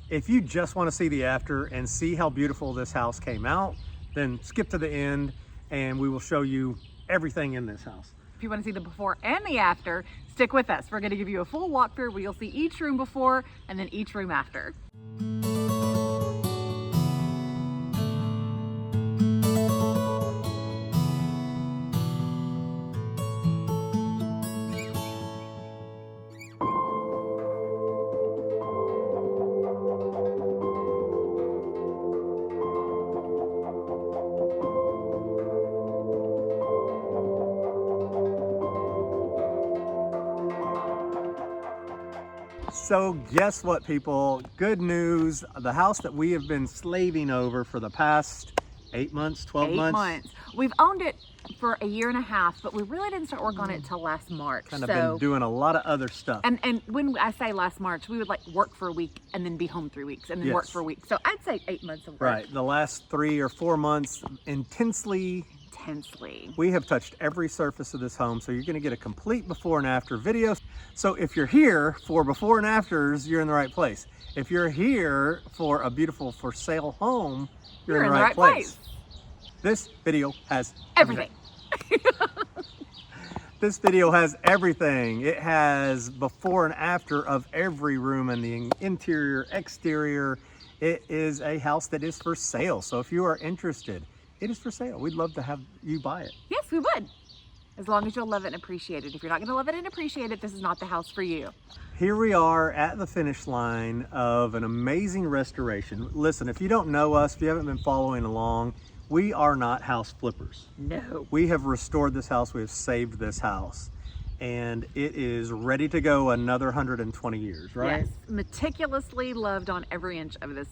If you just want to see the after and see how beautiful this house came out, then skip to the end and we will show you everything in this house. If you want to see the before and the after, stick with us. We're going to give you a full walkthrough where you'll see each room before and then each room after. So guess what, people? Good news. The house that we have been slaving over for the past 8 months, 12 months. 8 months. We've owned it for a year and a half, but we really didn't start work on it till last March. Kind of been doing a lot of other stuff. And when I say last March, we would like work for a week and then be home 3 weeks and then work for a week. So I'd say 8 months of work. Right. The last 3 or 4 months, intensely. We have touched every surface of this home, so you're going to get a complete before and after video. So if you're here for before and afters, you're in the right place. If you're here for a beautiful for sale home, you're in the right place. This video has everything. This video has everything. It has before and after of every room and the interior, exterior. It is a house that is for sale. So if you are interested, it is for sale. We'd love to have you buy it. Yes, we would. As long as you'll love it and appreciate it. If you're not going to love it and appreciate it, this is not the house for you. Here we are at the finish line of an amazing restoration. Listen, if you don't know us, if you haven't been following along, we are not house flippers. No. We have restored this house. We have saved this house. And it is ready to go another 120 years, right? Yes. Meticulously loved on every inch of this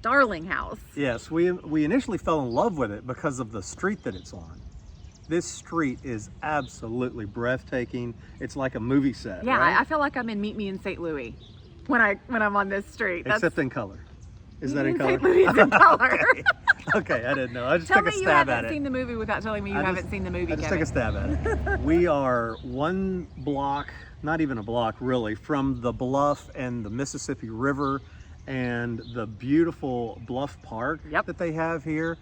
darling house. Yes, we initially fell in love with it because of the street that it's on. This street is absolutely breathtaking. It's like a movie set. Yeah, right? I feel like I'm in Meet Me in St. Louis when I'm on this street. Except in color. Is that in color? St. Louis is in color. Okay, I didn't know. I just Tell took a me you stab at haven't it. seen the movie without telling me you haven't seen the movie, I just Kevin. took a stab at it. We are 1 block, not even a block really, from the Bluff and the Mississippi River and the beautiful Bluff Park that they have here,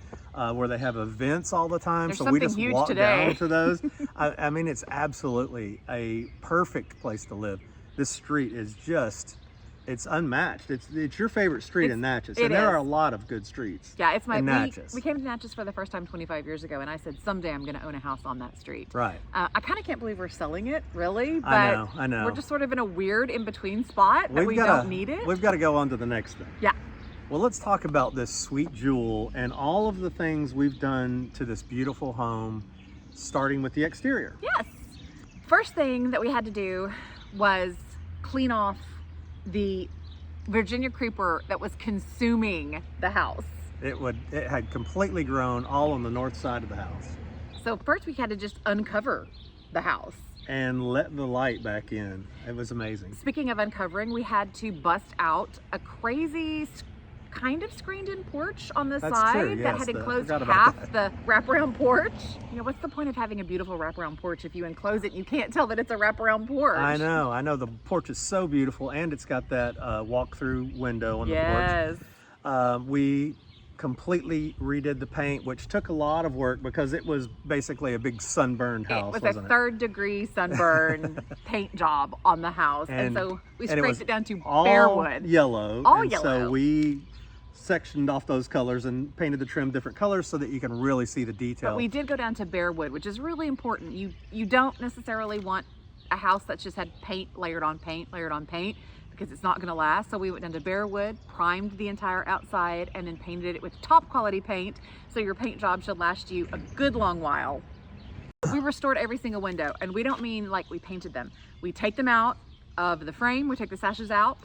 where they have events all the time. There's so we just huge walk today. down to those. I mean, it's absolutely a perfect place to live. This street is just, it's unmatched. It's your favorite street in Natchez. And there are a lot of good streets. Yeah, it's my Natchez. We came to Natchez for the first time 25 years ago, and I said someday I'm going to own a house on that street. Right. I kind of can't believe we're selling it, really. But I know. We're just sort of in a weird in-between spot that we don't need it. We've got to go on to the next thing. Yeah. Well, let's talk about this sweet jewel and all of the things we've done to this beautiful home, starting with the exterior. Yes. First thing that we had to do was clean off the Virginia creeper that was consuming the house. It had completely grown all on the north side of the house. So first we had to just uncover the house. And let the light back in. It was amazing. Speaking of uncovering, we had to bust out a crazy kind of screened-in porch on the side that had enclosed half the wraparound porch. You know, what's the point of having a beautiful wraparound porch if you enclose it and you can't tell that it's a wraparound porch? I know. The porch is so beautiful, and it's got that walk-through window on the porch. We completely redid the paint, which took a lot of work because it was basically a big sunburned house. It was a third-degree sunburn paint job on the house, and so we scraped it down to bare wood. Yellow. All yellow. So we sectioned off those colors and painted the trim different colors so that you can really see the detail. But we did go down to bare wood, which is really important. You don't necessarily want a house that's just had paint layered on paint layered on paint, because it's not going to last. So we went down to bare wood, primed the entire outside, and then painted it with top quality paint, so your paint job should last you a good long while. We restored every single window, and we don't mean like we painted them. We take them out of the frame, we take the sashes out,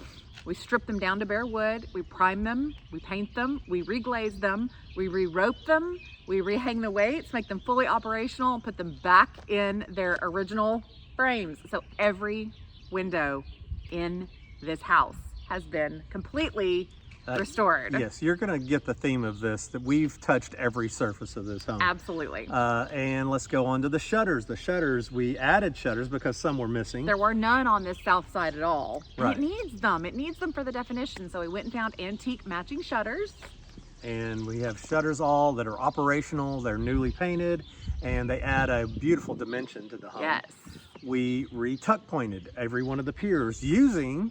we strip them down to bare wood, we prime them, we paint them, we reglaze them, we re-rope them, we rehang the weights, make them fully operational, and put them back in their original frames. So every window in this house has been completely restored. Yes, you're going to get the theme of this, that we've touched every surface of this home. Absolutely. And let's go on to the shutters. The shutters, we added shutters because some were missing. There were none on this south side at all. And Right. it needs them. It needs them for the definition. So we went and found antique matching shutters. And we have shutters all that are operational. They're newly painted, and they add a beautiful dimension to the home. Yes. We re-tuck pointed every one of the piers using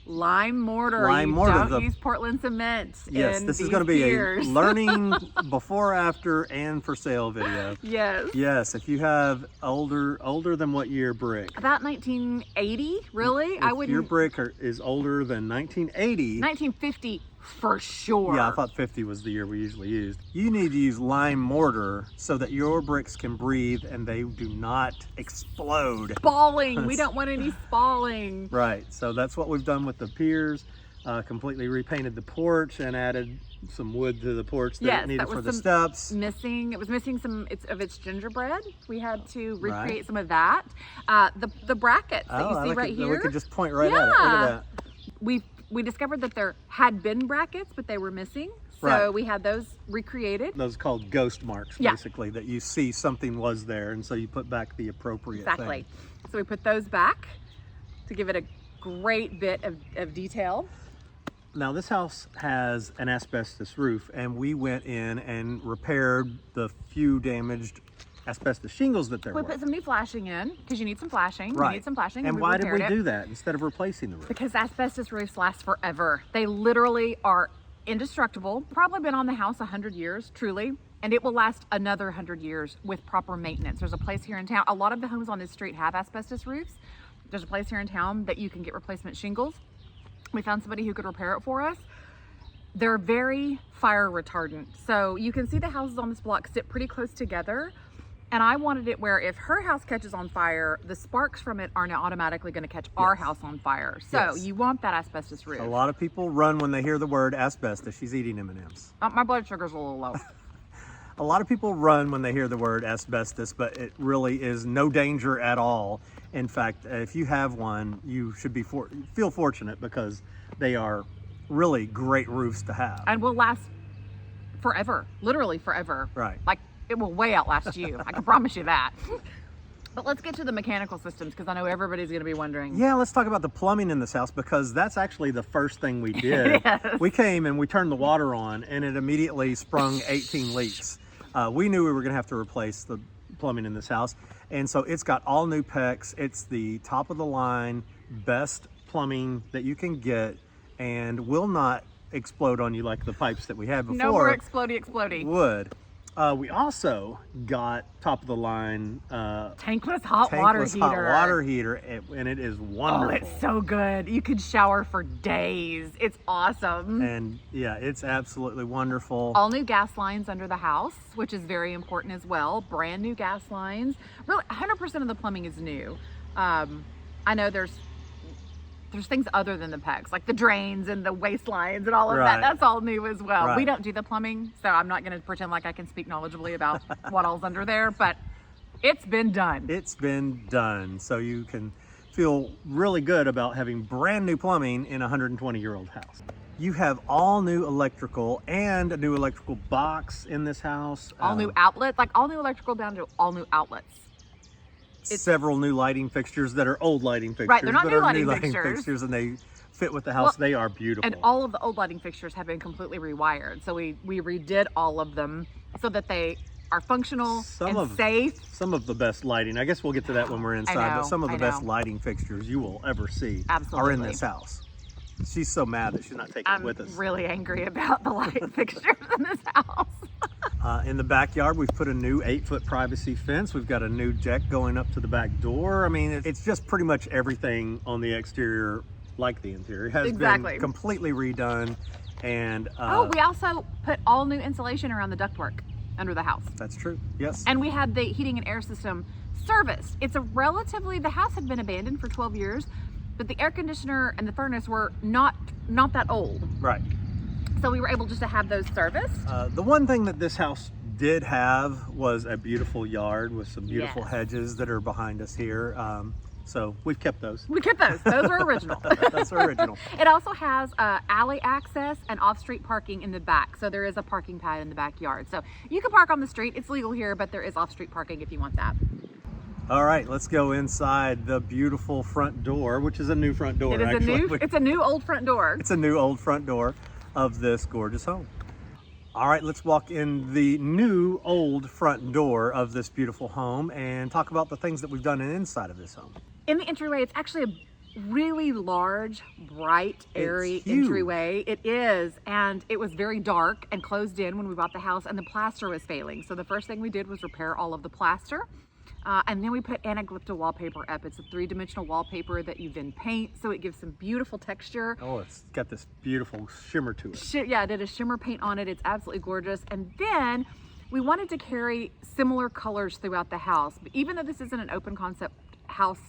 Lime mortar. Lime You mortar, don't use Portland cement. Yes, in this is these going to be piers. a learning before, after, and for sale video. Yes. Yes, if you have older than what year brick? About 1980, really? I If wouldn't. your brick is older than 1980, 1950 for sure. yeah, I thought 50 was the year we usually used. You need to use lime mortar so that your bricks can breathe and they do not explode. Spalling. We don't want any spalling. Right, so that's what we've done with the piers. Completely repainted the porch and added some wood to the porch that Yes, it needed that was for the some steps. It was missing some of its gingerbread. We had to recreate Right. some of that. The brackets that you see right here. We could just point right at it. Look at that. We discovered that there had been brackets, but they were missing. So Right. we had those recreated. Those are called ghost marks, Yeah. basically, that you see something was there, and so you put back the appropriate Exactly. thing. So we put those back to give it a great bit of detail. Now, this house has an asbestos roof, and we went in and repaired the few damaged asbestos shingles that there We were. put some new flashing in because you need some flashing. Right. You need some flashing. And why did we repaired it. do that instead of replacing the roof? Because asbestos roofs last forever. They literally are indestructible. Probably been on the house 100 years, truly. And it will last another 100 years with proper maintenance. There's a place here in town. A lot of the homes on this street have asbestos roofs. There's a place here in town that you can get replacement shingles. We found somebody who could repair it for us. They're very fire retardant. So you can see the houses on this block sit pretty close together. And I wanted it where if her house catches on fire, the sparks from it are now automatically going to catch our house on fire. So Yes. you want that asbestos roof. A lot of people run when they hear the word asbestos. She's eating M&Ms. My blood sugar's a little low. A lot of people run when they hear the word asbestos, but it really is no danger at all. In fact, if you have one, you should feel fortunate because they are really great roofs to have. And will last forever, literally forever. Right. Like it will way outlast you. I can promise you that. But let's get to the mechanical systems because I know everybody's going to be wondering. Yeah, let's talk about the plumbing in this house because that's actually the first thing we did. Yes. We came and we turned the water on and it immediately sprung 18 leaks. We knew we were going to have to replace the plumbing in this house. And so it's got all new PEX. It's the top of the line, best plumbing that you can get and will not explode on you like the pipes that we had before. No more explodey. Would. We also got top of the line Tankless hot water heater. hot water heater, and it is wonderful. Oh, it's so good. You could shower for days. It's awesome. And yeah, it's absolutely wonderful. All new gas lines under the house, which is very important as well. Brand new gas lines. Really, 100% of the plumbing is new. I know there's things other than the PEX, like the drains and the waste lines and all of Right. that. That's all new as well. Right. We don't do the plumbing, so I'm not going to pretend like I can speak knowledgeably about what all's under there, but it's been done. It's been done. So you can feel really good about having brand new plumbing in a 120-year-old house. You have all new electrical and a new electrical box in this house. All new outlets, like all new electrical down to all new outlets. Several new lighting fixtures that are old lighting fixtures. Right, they're not but new are lighting new lighting fixtures. fixtures and they fit with the house. Well, they are beautiful. And all of the old lighting fixtures have been completely rewired. So we redid all of them so that they are functional and safe. Some of the best lighting, I guess we'll get to that when we're inside, but some of the best know. lighting fixtures you will ever see are in Absolutely. this house. She's so mad that she's not taking it with us. I'm really angry about the light fixtures in this house. In the backyard, we've put a new 8-foot privacy fence. We've got a new deck going up to the back door. I mean, it's just pretty much everything on the exterior like the interior. It has been completely redone. And we also put all new insulation around the ductwork under the house. That's true, yes. And we had the heating and air system serviced. It's the house had been abandoned for 12 years, but the air conditioner and the furnace were not that old. Right. So we were able just to have those serviced. The one thing that this house did have was a beautiful yard with some beautiful hedges that are behind us here. So we've kept those. We kept those. Those are original. That's original. It also has alley access and off-street parking in the back. So there is a parking pad in the backyard. So you can park on the street. It's legal here, but there is off-street parking if you want that. All right, let's go inside the beautiful front door, which is a new front door. It's a new old front door. It's a new old front door of this gorgeous home. All right, let's walk in the new old front door of this beautiful home and talk about the things that we've done inside of this home. In the entryway, it's actually a really large, bright, airy entryway. It is, and it was very dark and closed in when we bought the house, and the plaster was failing. So the first thing we did was repair all of the plaster. And then we put anaglypta wallpaper up. It's a 3-dimensional wallpaper that you then paint, so it gives some beautiful texture. Oh, it's got this beautiful shimmer to it. Yeah, I did a shimmer paint on it. It's absolutely gorgeous. And then we wanted to carry similar colors throughout the house. But even though this isn't an open concept house,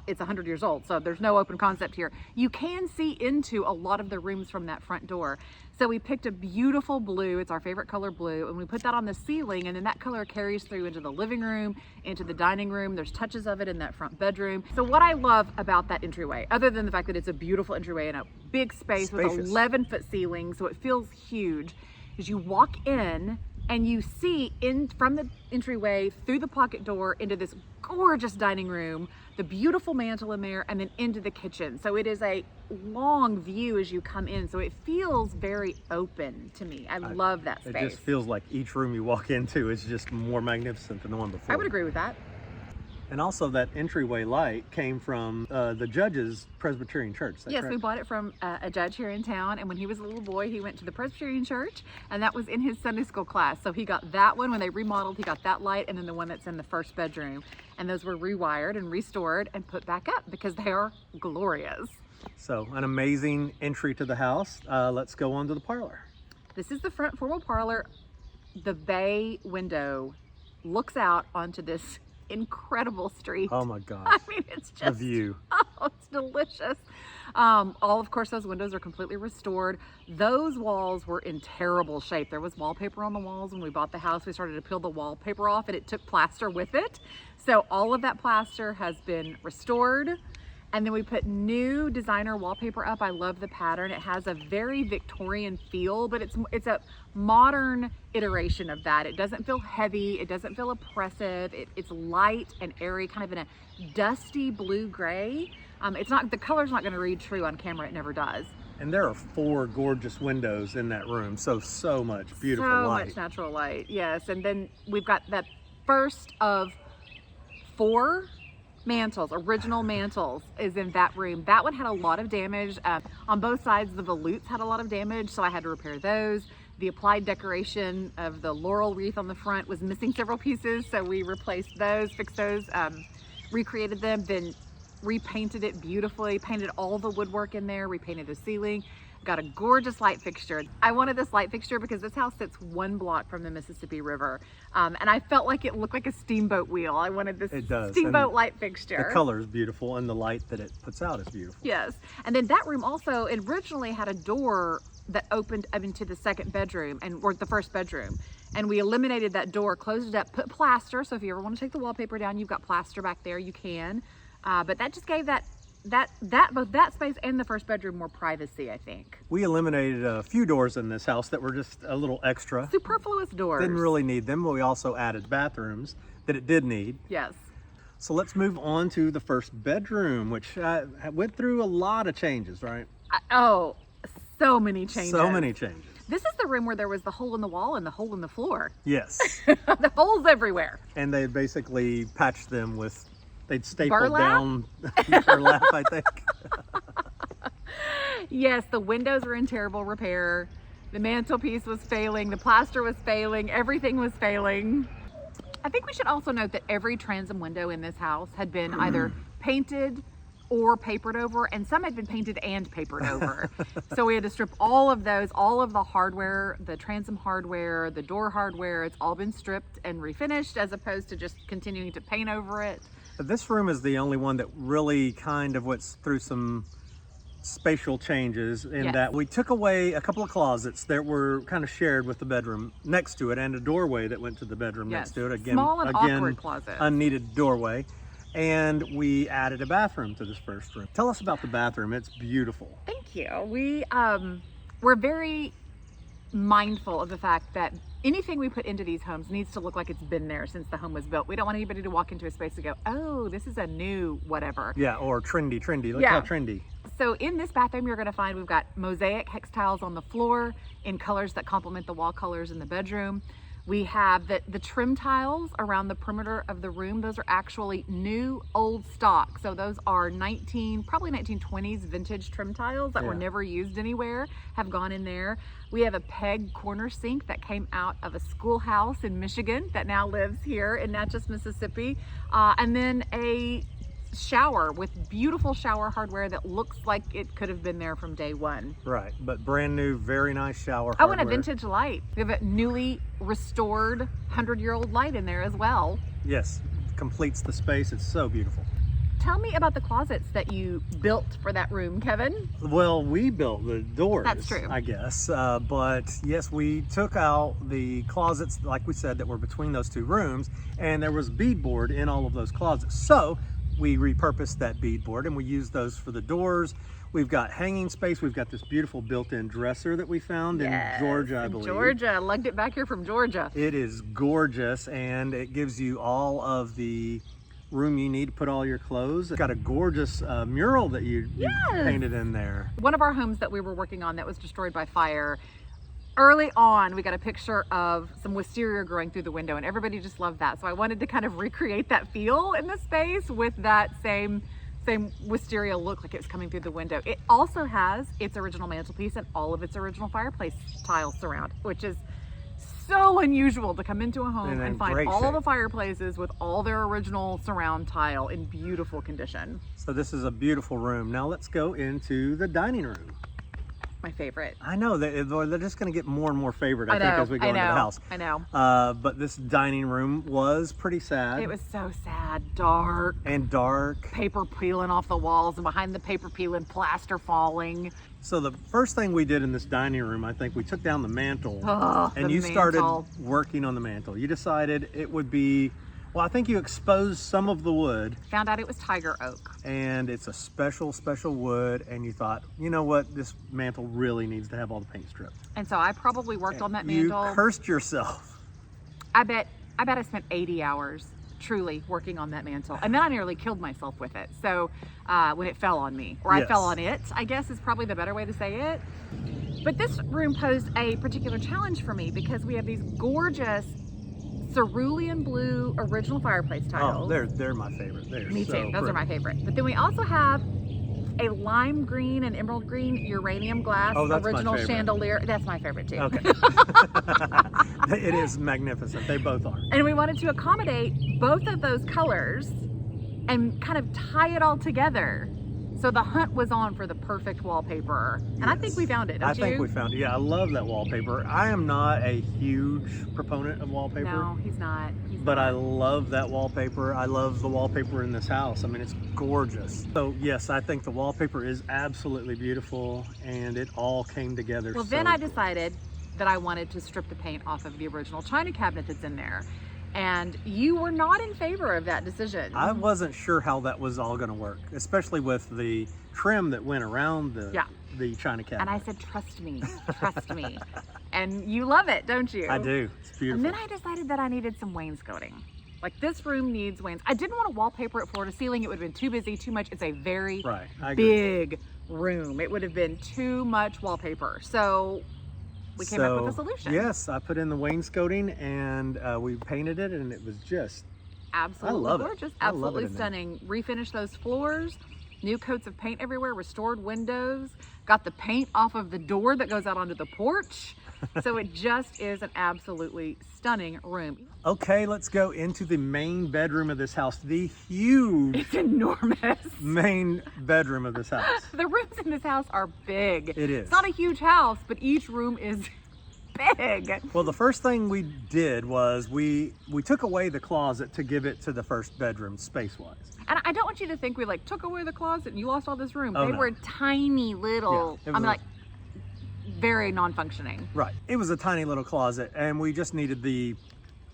it's 100 years old, so there's no open concept here. You can see into a lot of the rooms from that front door. So we picked a beautiful blue, it's our favorite color, blue, and we put that on the ceiling, and then that color carries through into the living room, into the dining room. There's touches of it in that front bedroom. So what I love about that entryway, other than the fact that it's a beautiful entryway in a big space with 11-foot ceilings, so it feels huge, is you walk in and you see in from the entryway through the pocket door into this gorgeous dining room, the beautiful mantle in there, and then into the kitchen. So it is a long view as you come in. So it feels very open to me. I love that space. It just feels like each room you walk into is just more magnificent than the one before. I would agree with that. And also that entryway light came from the Judge's Presbyterian Church. Yes, correct? We bought it from a judge here in town, and when he was a little boy, he went to the Presbyterian Church, and that was in his Sunday school class. So he got that one when they remodeled. He got that light, and then the one that's in the first bedroom. And those were rewired and restored and put back up because they are glorious. So an amazing entry to the house. Let's go on to the parlor. This is the front formal parlor. The bay window looks out onto this incredible street. Oh my gosh. I mean, it's just the view. Oh, it's delicious. Of course, those windows are completely restored. Those walls were in terrible shape. There was wallpaper on the walls when we bought the house. We started to peel the wallpaper off, and it took plaster with it. So all of that plaster has been restored. And then we put new designer wallpaper up. I love the pattern. It has a very Victorian feel, but it's a modern iteration of that. It doesn't feel heavy. It doesn't feel oppressive. It's light and airy, kind of in a dusty blue-gray. The color's not gonna read true on camera. It never does. And there are 4 gorgeous windows in that room. So much beautiful light. So much natural light, yes. And then we've got that first of 4 mantles, original mantles, is in that room. That one had a lot of damage. On both sides, the volutes had a lot of damage, so I had to repair those. The applied decoration of the laurel wreath on the front was missing several pieces, so we replaced those, fixed those, recreated them, then repainted it beautifully, painted all the woodwork in there, repainted the ceiling. Got a gorgeous light fixture. I wanted this light fixture because this house sits 1 block from the Mississippi River. And I felt like it looked like a steamboat wheel. I wanted this steamboat light fixture. The color is beautiful, and the light that it puts out is beautiful. Yes. And then that room also originally had a door that opened up into the second bedroom, or the first bedroom. And we eliminated that door, closed it up, put plaster. So if you ever want to take the wallpaper down, you've got plaster back there, you can. But that just gave both that space and the first bedroom more privacy, I think. We eliminated a few doors in this house that were just a little extra. Superfluous doors. Didn't really need them, but we also added bathrooms that it did need. Yes. So let's move on to the first bedroom, which went through a lot of changes, right? So many changes. So many changes. This is the room where there was the hole in the wall and the hole in the floor. Yes. The holes everywhere. And they basically patched them with, they'd stapled burlap? down burlap, I think. Yes, the windows were in terrible repair. The mantelpiece was failing. The plaster was failing. Everything was failing. I think we should also note that every transom window in this house had been either painted or papered over, and some had been painted and papered over. So we had to strip all of those, all of the hardware, the transom hardware, the door hardware. It's all been stripped and refinished, as opposed to just continuing to paint over it. This room is the only one that really kind of went through some spatial changes in that we took away a couple of closets that were kind of shared with the bedroom next to it, and a doorway that went to the bedroom next to it. Again, Small and awkward closet. Unneeded doorway. And we added a bathroom to this first room. Tell us about the bathroom. It's beautiful. Thank you. We're very mindful of the fact that anything we put into these homes needs to look like it's been there since the home was built. We don't want anybody to walk into a space and go, oh, this is a new whatever. Yeah, or trendy. Look how trendy. So in this bathroom, you're going to find we've got mosaic hex tiles on the floor in colors that complement the wall colors in the bedroom. We have the trim tiles around the perimeter of the room. Those are actually new old stock. So those are probably 1920s vintage trim tiles that were never used anywhere, have gone in there. We have a peg corner sink that came out of a schoolhouse in Michigan that now lives here in Natchez, Mississippi. And then a shower with beautiful shower hardware that looks like it could have been there from day one. Right, but brand new, very nice shower Oh, hardware. and a vintage light. We have a newly restored 100-year-old light in there as well. Yes, completes the space. It's so beautiful. Tell me about the closets that you built for that room, Kevin. Well, we built the doors. That's true. I guess. But yes, we took out the closets, like we said, that were between those two rooms, and there was beadboard in all of those closets. So we repurposed that beadboard and we used those for the doors. We've got hanging space. We've got this beautiful built-in dresser that we found in Georgia, I believe. Georgia, lugged it back here from Georgia. It is gorgeous, and it gives you all of the room you need to put all your clothes. It's got a gorgeous mural that you painted in there. One of our homes that we were working on that was destroyed by fire, early on we got a picture of some wisteria growing through the window, and everybody just loved that. So I wanted to kind of recreate that feel in the space with that same wisteria look, like it was coming through the window. It also has its original mantelpiece and all of its original fireplace tiles surround, which is so unusual to come into a home and find all the fireplaces with all their original surround tile in beautiful condition. So this is a beautiful room. Now let's go into the dining room. My favorite. I know, they're just going to get more and more favorite, I think, as we go into the house. I know. But this dining room was pretty sad. It was so sad. Dark. And dark. Paper peeling off the walls, and behind the paper peeling, plaster falling. So the first thing we did in this dining room, I think we took down the mantle. And you mantle. started working on the mantle. You decided it would be, well, I think you exposed some of the wood. Found out it was tiger oak. And it's a special wood, and you thought, you know what, this mantle really needs to have all the paint stripped. And so I probably worked on that mantle. You cursed yourself. I bet I spent 80 hours truly working on that mantle, and then I nearly killed myself with it. So when it fell on me, or I fell on it, I guess is probably the better way to say it. But this room posed a particular challenge for me because we have these gorgeous cerulean blue original fireplace tiles. Oh, they're my favorite. Me too. Those are my favorite. But then we also have a lime green and emerald green uranium glass original chandelier. That's my favorite too. Okay. It is magnificent. They both are. And we wanted to accommodate both of those colors and kind of tie it all together. So the hunt was on for the perfect wallpaper. And I think we found it, don't you? I think we found it. Yeah, I love that wallpaper. I am not a huge proponent of wallpaper. No, he's not. But I love that wallpaper. I love the wallpaper in this house. I mean, it's gorgeous. So yes, I think the wallpaper is absolutely beautiful, and it all came together. Well, then I decided that I wanted to strip the paint off of the original china cabinet that's in there. And you were not in favor of that decision. I wasn't sure how that was all going to work, especially with the trim that went around the china cabinet. And I said, trust me, trust me. And you love it, don't you? I do. It's beautiful. And then I decided that I needed some wainscoting. Like, this room needs I didn't want to wallpaper it floor to ceiling. It would have been too busy, too much. It's a very big room. It would have been too much wallpaper. So we came up with a solution. Yes, I put in the wainscoting, and we painted it, and it was just absolutely gorgeous. Absolutely stunning. Refinished those floors, new coats of paint everywhere, restored windows, got the paint off of the door that goes out onto the porch. So it just is an absolutely stunning room. Okay, let's go into the main bedroom of this house. The huge, it's enormous main bedroom of this house. The rooms in this house are big. It is. It's not a huge house, but each room is big. Well, the first thing we did was we took away the closet to give it to the first bedroom space-wise. And I don't want you to think we took away the closet and you lost all this room. They were tiny little, very non-functioning. Right. It was a tiny little closet, and we just needed the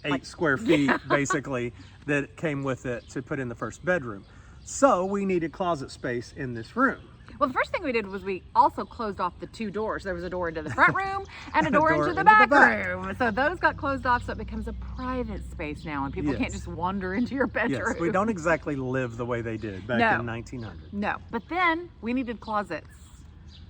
8 square feet basically that came with it to put in the first bedroom. So we needed closet space in this room. Well, the first thing we did was we also closed off the 2 doors. There was a door into the front room and a door into the back room. So those got closed off, so it becomes a private space now, and people can't just wander into your bedroom. Yes, we don't exactly live the way they did back in 1900. No, but then we needed closets.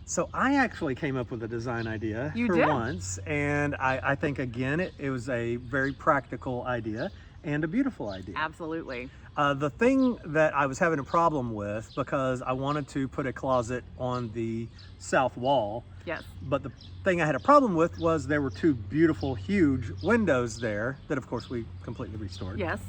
So I actually came up with a design idea once, and I think, again, it was a very practical idea and a beautiful idea. Absolutely. The thing that I was having a problem with, because I wanted to put a closet on the south wall. Yes. But the thing I had a problem with was there were 2 beautiful, huge windows there that, of course, we completely restored. Yes.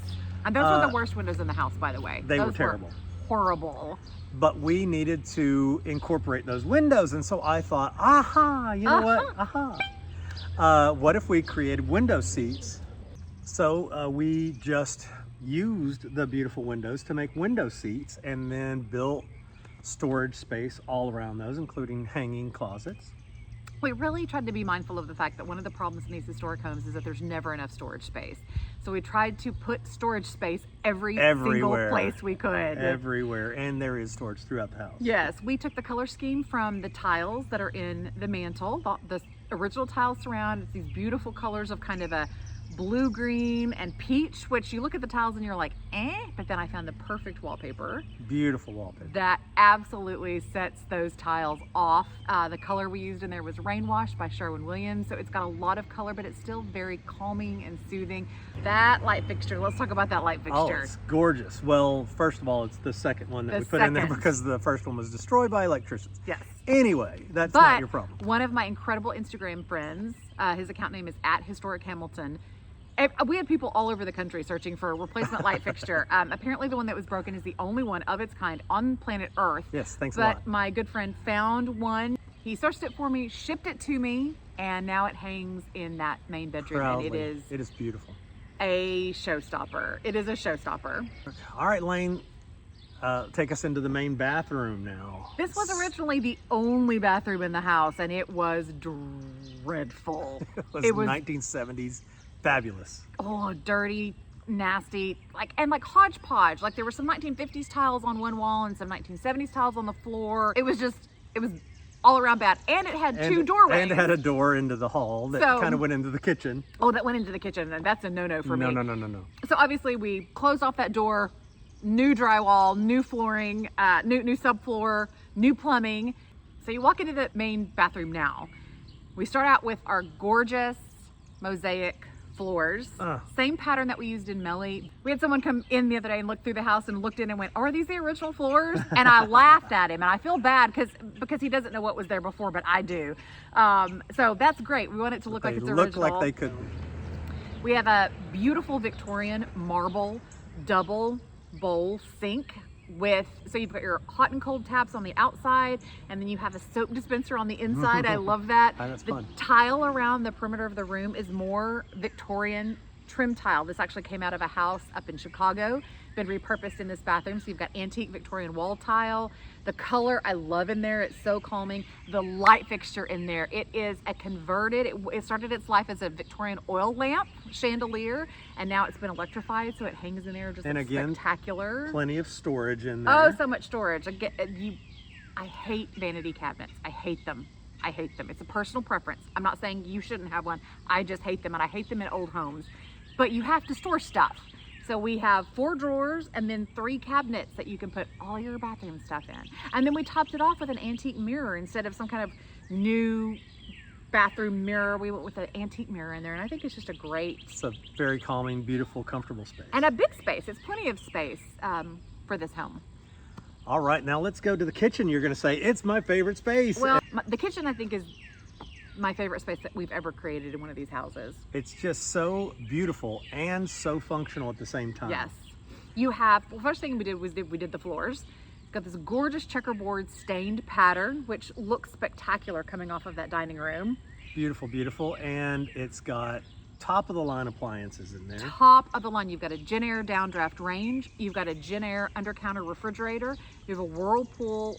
And those were the worst windows in the house, by the way. They were terrible. Horrible. But we needed to incorporate those windows. And so I thought, aha, you know what? Aha. What if we created window seats? So we just used the beautiful windows to make window seats, and then built storage space all around those, including hanging closets. We really tried to be mindful of the fact that one of the problems in these historic homes is that there's never enough storage space. So we tried to put storage space everywhere, single place we could. Everywhere, and there is storage throughout the house. Yes, we took the color scheme from the tiles that are in the mantle. The original tile surround, it's these beautiful colors of kind of a blue, green, and peach, which you look at the tiles and you're like, but then I found the perfect wallpaper. Beautiful wallpaper. That absolutely sets those tiles off. The color we used in there was Rain Wash by Sherwin-Williams, so it's got a lot of color, but it's still very calming and soothing. That light fixture, let's talk about that light fixture. Oh, it's gorgeous. Well, first of all, it's the second one that we put in there because the first one was destroyed by electricians. Yes. Anyway, that's not your problem. One of my incredible Instagram friends, his account name is @HistoricHamilton. We had people all over the country searching for a replacement light fixture. Apparently the one that was broken is the only one of its kind on planet Earth. Yes, thanks a lot. But my good friend found one. He searched it for me, shipped it to me, and now it hangs in that main bedroom. Proudly. And it is beautiful. A showstopper. It is a showstopper. All right, Lane, take us into the main bathroom now. This was originally the only bathroom in the house, and it was dreadful. It was 1970s. Fabulous. Oh, dirty, nasty, like hodgepodge. Like there were some 1950s tiles on one wall and some 1970s tiles on the floor. It was all around bad. And it had 2 doorways. And it had a door into the hall that kind of went into the kitchen. Oh, that went into the kitchen, and that's a no-no for me. No. So obviously we closed off that door, new drywall, new flooring, new subfloor, new plumbing. So you walk into the main bathroom now. We start out with our gorgeous mosaic floors. Same pattern that we used in Melly. We had someone come in the other day and look through the house and looked in and went, are these the original floors? And I laughed at him, and I feel bad because he doesn't know what was there before, but I do. So that's great. We want it to look like it's original. They look like they could. We have a beautiful Victorian marble double bowl sink so you've got your hot and cold taps on the outside, and then you have a soap dispenser on the inside. I love that. That's the fun. Tile around the perimeter of the room is more Victorian trim tile. This actually came out of a house up in Chicago, been repurposed in this bathroom. So you've got antique Victorian wall tile. The color I love in there, it's so calming. The light fixture in there, it is a converted, it started its life as a Victorian oil lamp chandelier, and now it's been electrified, so it hangs in there just spectacular. Plenty of storage in there. Oh, so much storage. I hate vanity cabinets. I hate them. It's a personal preference. I'm not saying you shouldn't have one. I just hate them, and I hate them in old homes. But you have to store stuff. So we have 4 drawers and then 3 cabinets that you can put all your bathroom stuff in. And then we topped it off with an antique mirror instead of some kind of new bathroom mirror. We went with an antique mirror in there, and I think it's just it's a very calming, beautiful, comfortable space. And a big space. It's plenty of space for this home. All right, now let's go to the kitchen. You're going to say, it's my favorite space. Well, the kitchen, I think, is my favorite space that we've ever created in one of these houses. It's just so beautiful and so functional at the same time. Yes. First thing we did was we did the floors. It's got this gorgeous checkerboard stained pattern, which looks spectacular coming off of that dining room. Beautiful, beautiful. And it's got top of the line appliances in there. Top of the line. You've got a Genair downdraft range. You've got a Genair under counter refrigerator. You have a Whirlpool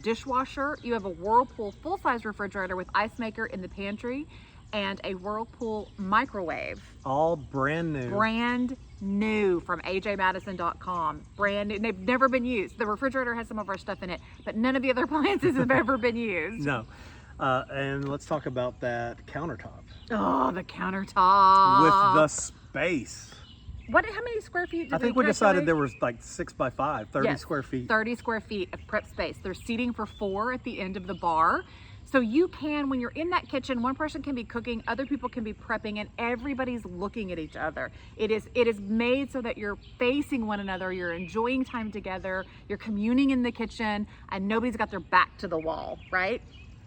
dishwasher. You have a Whirlpool full-size refrigerator with ice maker in the pantry. and a Whirlpool microwave. All brand new. Brand new from ajmadison.com. Brand new. They've never been used. The refrigerator has some of our stuff in it, but none of the other appliances have ever been used. No. And let's talk about that countertop. Oh, the countertop. With the space. How many square feet did I think we decided calculate? there was like 6 by 5, 30 Yes, square feet. 30 square feet of prep space. There's seating for 4 at the end of the bar. So you can, when you're in that kitchen, one person can be cooking, other people can be prepping, and everybody's looking at each other. It is made so that you're facing one another, you're enjoying time together, you're communing in the kitchen, and nobody's got their back to the wall, right?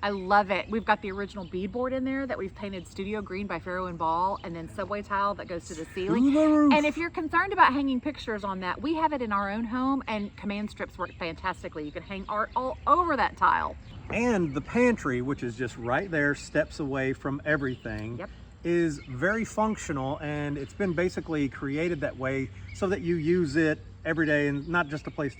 I love it. We've got the original beadboard in there that we've painted studio green by Farrow and Ball, and then subway tile that goes to the ceiling. And if you're concerned about hanging pictures on that, we have it in our own home, and command strips work fantastically. You can hang art all over that tile. And the pantry, which is just right there, steps away from everything, Yep. is very functional, and it's been basically created that way so that you use it every day and not just a place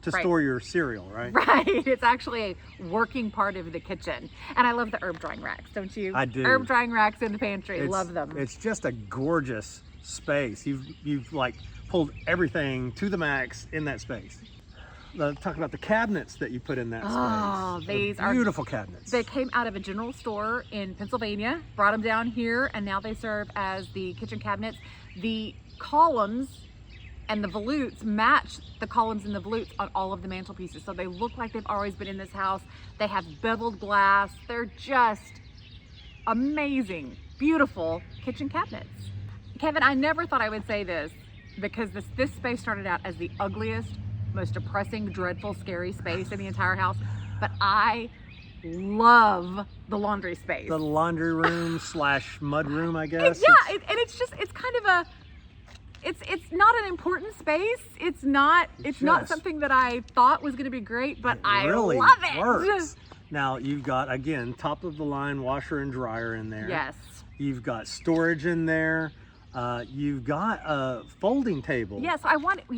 to Right. store your cereal, right? Right, it's actually a working part of the kitchen. And I love the herb drying racks, don't you? I do. Herb drying racks in the pantry, love them. It's just a gorgeous space. You've like pulled everything to the max in that space. Talk about the cabinets that you put in that Oh, space. these The are beautiful cabinets. They came out of a general store in Pennsylvania, brought them down here, and now they serve as the kitchen cabinets. The columns and the volutes match the columns and the volutes on all of the mantelpieces. So they look like they've always been in this house. They have beveled glass. They're just amazing, beautiful kitchen cabinets. Kevin, I never thought I would say this because this space started out as the ugliest, most depressing, dreadful, scary space in the entire house. But I love the laundry space. The laundry room slash mud room, I guess. And it's kind of a, it's not an important space. It's not something that I thought was going to be great, but I really love it. Works. Now you've got, again, top of the line washer and dryer in there. Yes. You've got storage in there. You've got a folding table. Yes,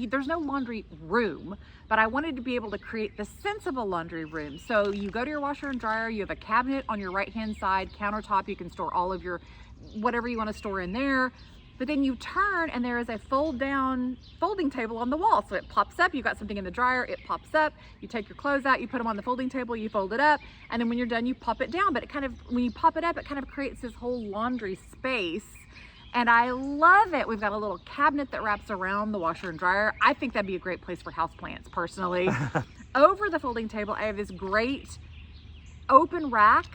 there's no laundry room, but I wanted to be able to create the sense of a laundry room. So you go to your washer and dryer, you have a cabinet on your right-hand side, countertop, you can store all of your, whatever you want to store in there. But then you turn and there is a folding table on the wall. So it pops up, you've got something in the dryer, it pops up, you take your clothes out, you put them on the folding table, you fold it up, and then when you're done, you pop it down. But when you pop it up, it kind of creates this whole laundry space. And I love it. We've got a little cabinet that wraps around the washer and dryer. I think that'd be a great place for houseplants, personally. Over the folding table, I have this great open rack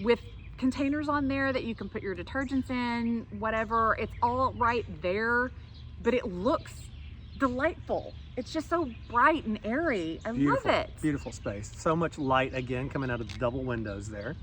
with containers on there that you can put your detergents in, whatever. It's all right there, but it looks delightful. It's just so bright and airy. I love it. Beautiful space. So much light, again, coming out of the double windows there.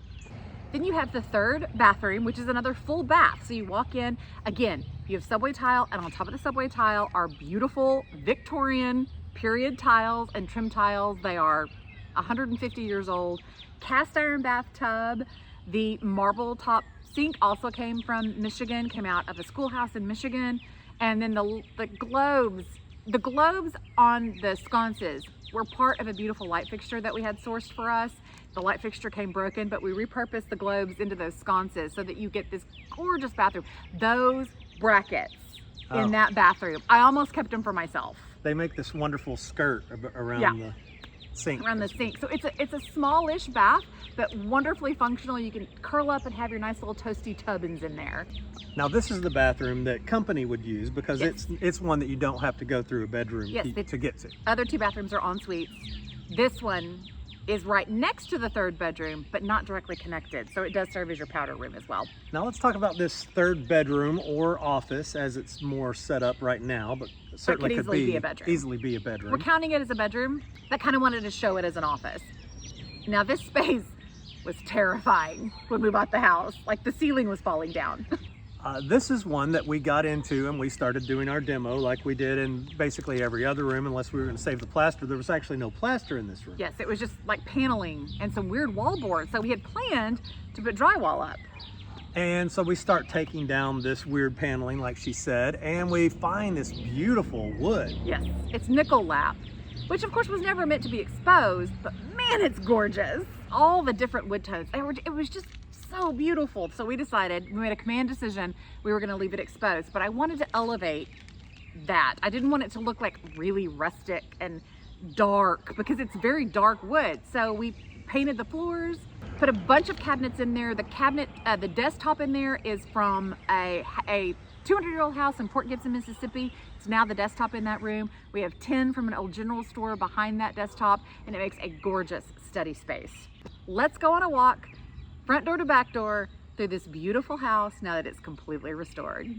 Then you have the third bathroom, which is another full bath. So you walk in, again, you have subway tile, and on top of the subway tile are beautiful Victorian period tiles and trim tiles. They are 150 years old. Cast iron bathtub. The marble top sink also came from Michigan, came out of a schoolhouse in Michigan. And then the globes on the sconces were part of a beautiful light fixture that we had sourced for us. The light fixture came broken, but we repurposed the globes into those sconces so that you get this gorgeous bathroom. Those brackets in that bathroom, I almost kept them for myself. They make this wonderful skirt around the sink. Around the sink. So it's a smallish bath, but wonderfully functional. You can curl up and have your nice little toasty tubbins in there. Now this is the bathroom that company would use because it's one that you don't have to go through a bedroom to get to. Other two bathrooms are en suites. This one is right next to the third bedroom, but not directly connected. So it does serve as your powder room as well. Now let's talk about this third bedroom or office as it's more set up right now, but certainly could easily be a bedroom. Easily be a bedroom. We're counting it as a bedroom, but kind of wanted to show it as an office. Now this space was terrifying when we bought the house. Like the ceiling was falling down. This is one that we got into and we started doing our demo like we did in basically every other room, unless we were going to save the plaster. There was actually no plaster in this room. Yes, it was just like paneling and some weird wall boards. So we had planned to put drywall up. And so we start taking down this weird paneling, like she said, and we find this beautiful wood. Yes, it's nickel lap, which of course was never meant to be exposed, but man, it's gorgeous. All the different wood tones. It was just so beautiful. So we decided, we made a command decision, we were gonna leave it exposed, but I wanted to elevate that. I didn't want it to look like really rustic and dark because it's very dark wood. So we painted the floors, put a bunch of cabinets in there. The cabinet, the desktop in there is from a 200-year-old house in Port Gibson, Mississippi. It's now the desktop in that room. We have 10 from an old general store behind that desktop, and it makes a gorgeous study space. Let's go on a walk, front door to back door, through this beautiful house now that it's completely restored.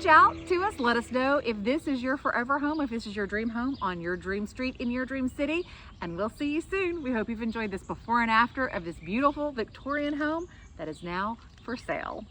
out to us. Let us know if this is your forever home, if this is your dream home on your dream street in your dream city. And we'll see you soon. We hope you've enjoyed this before and after of this beautiful Victorian home that is now for sale.